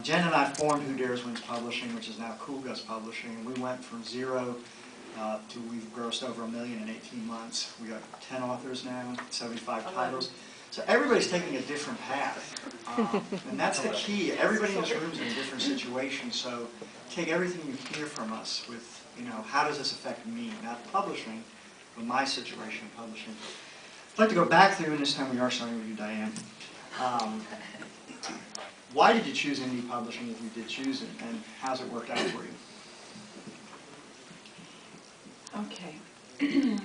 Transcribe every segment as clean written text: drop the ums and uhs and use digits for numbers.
Jen and I formed Who Dares Wins Publishing, which is now Cool Gus Publishing, and we went from zero to we've grossed over $1 million in 18 months. We got 10 authors now, 75 titles. So everybody's taking a different path, and that's the key. Everybody in this room is in a different situation, so take everything you hear from us with, how does this affect me? Not publishing, but my situation in publishing. I'd like to go back through, and this time we are starting with you, Diane. Why did you choose indie publishing if you did choose it, and how's it worked out for you? Okay.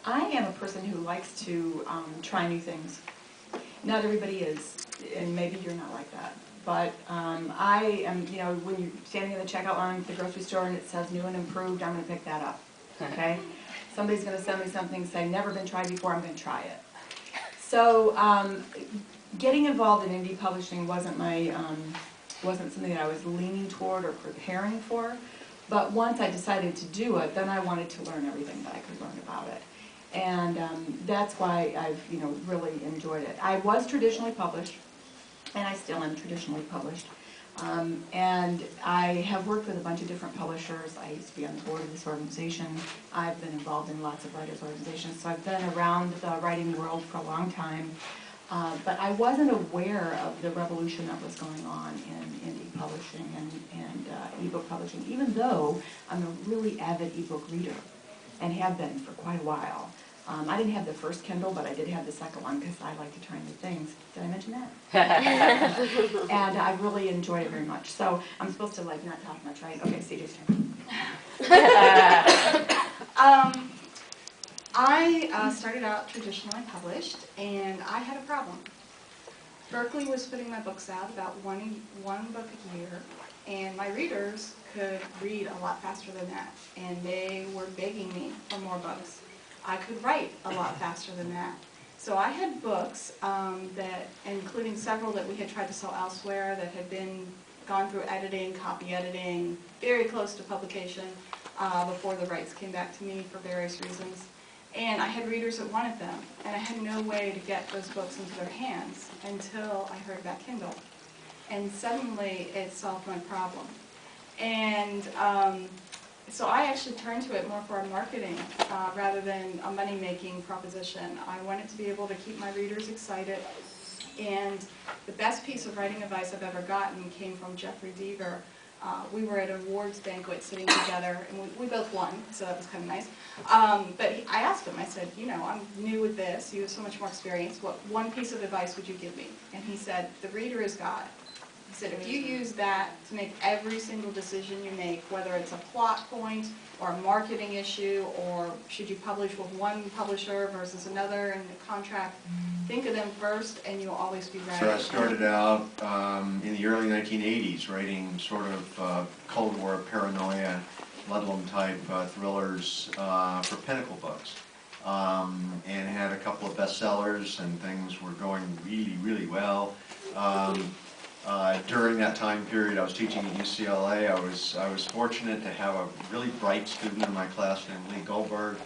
I am a person who likes to try new things. Not everybody is, and maybe you're not like that. But I am, when you're standing in the checkout line at the grocery store and it says new and improved, I'm going to pick that up. Okay? Somebody's going to send me something, say, never been tried before, I'm going to try it. So getting involved in indie publishing wasn't something that I was leaning toward or preparing for. But once I decided to do it, then I wanted to learn everything that I could learn about it. And that's why I've really enjoyed it. I was traditionally published, and I still am traditionally published. And I have worked with a bunch of different publishers. I used to be on the board of this organization. I've been involved in lots of writers' organizations, so I've been around the writing world for a long time. But I wasn't aware of the revolution that was going on in indie publishing and ebook publishing, even though I'm a really avid ebook reader and have been for quite a while. I didn't have the first Kindle, but I did have the second one because I like to try new things. Did I mention that? And I really enjoyed it very much. So I'm supposed to not talk much, right? Okay, CJ's turn. I started out traditionally published, and I had a problem. Berkeley was putting my books out about one book a year, and my readers could read a lot faster than that, and they were begging me for more books. I could write a lot faster than that. So I had books that, including several that we had tried to sell elsewhere that had gone through editing, copy editing, very close to publication before the rights came back to me for various reasons. And I had readers that wanted them, and I had no way to get those books into their hands until I heard about Kindle. And suddenly it solved my problem. And so I actually turned to it more for a marketing rather than a money-making proposition. I wanted to be able to keep my readers excited. And the best piece of writing advice I've ever gotten came from Jeffrey Deaver. We were at an awards banquet sitting together, and we both won, so that was kind of nice. But I asked him, I said, I'm new with this, you have so much more experience, what one piece of advice would you give me? And he said, the reader is God. He said, if you use that to make every single decision you make, whether it's a plot point or a marketing issue, or should you publish with one publisher versus another in the contract, think of them first and you'll always be right. So I started out in the early 1980s writing sort of Cold War paranoia, Ludlum type thrillers for Pinnacle Books. And had a couple of bestsellers, and things were going really, really well. During that time period, I was teaching at UCLA. I was fortunate to have a really bright student in my class named Lee Goldberg,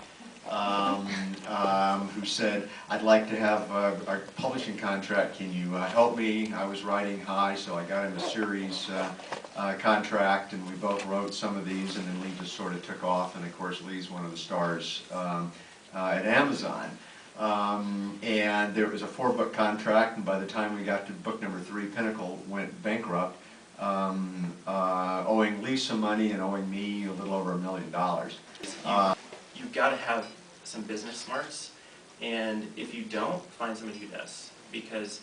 who said, "I'd like to have a publishing contract. Can you help me?" I was riding high, so I got him a series contract, and we both wrote some of these, and then Lee just sort of took off. And of course, Lee's one of the stars at Amazon. And there was a 4-book contract, and by the time we got to book number 3, Pinnacle went bankrupt, owing Lee some money and owing me a little over $1 million. You've got to have some business smarts, and if you don't, find somebody who does, because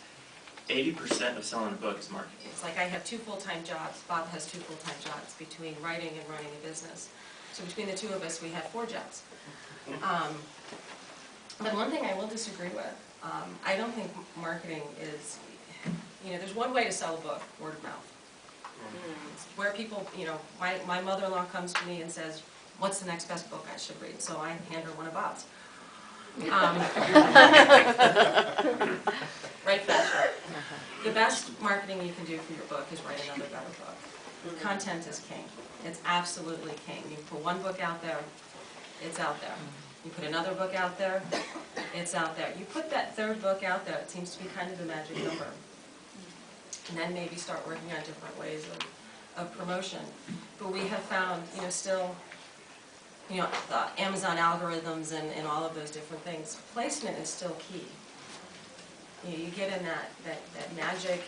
80% of selling a book is marketing. It's like I have 2 full-time jobs, Bob has 2 full-time jobs between writing and running a business. So between the 2 of us, we have 4 jobs. But one thing I will disagree with, I don't think marketing is, there's one way to sell a book, word of mouth. It's where people, my mother-in-law comes to me and says, what's the next best book I should read? So I hand her one of Bob's. Right faster. The best marketing you can do for your book is write another better book. Content is king. It's absolutely king. You put one book out there, it's out there. You put another book out there, it's out there. You put that 3rd book out there, it seems to be kind of the magic number. and then maybe start working on different ways of promotion. But we have found, still, the Amazon algorithms and all of those different things, placement is still key. You get in that magic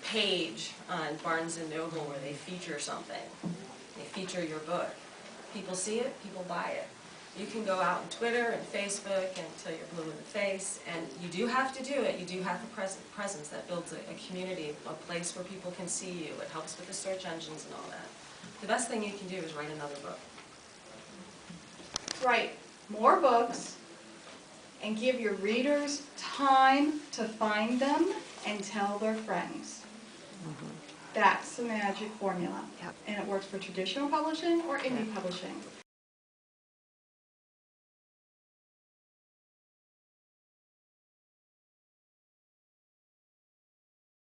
page on Barnes & Noble where they feature something. They feature your book. People see it, people buy it. You can go out on Twitter and Facebook until you're blue in the face, and you do have to do it. You do have the presence that builds a community, a place where people can see you. It helps with the search engines and all that. The best thing you can do is write another book. Write more books and give your readers time to find them and tell their friends. That's the magic formula. Yep. And it works for traditional publishing or indie publishing.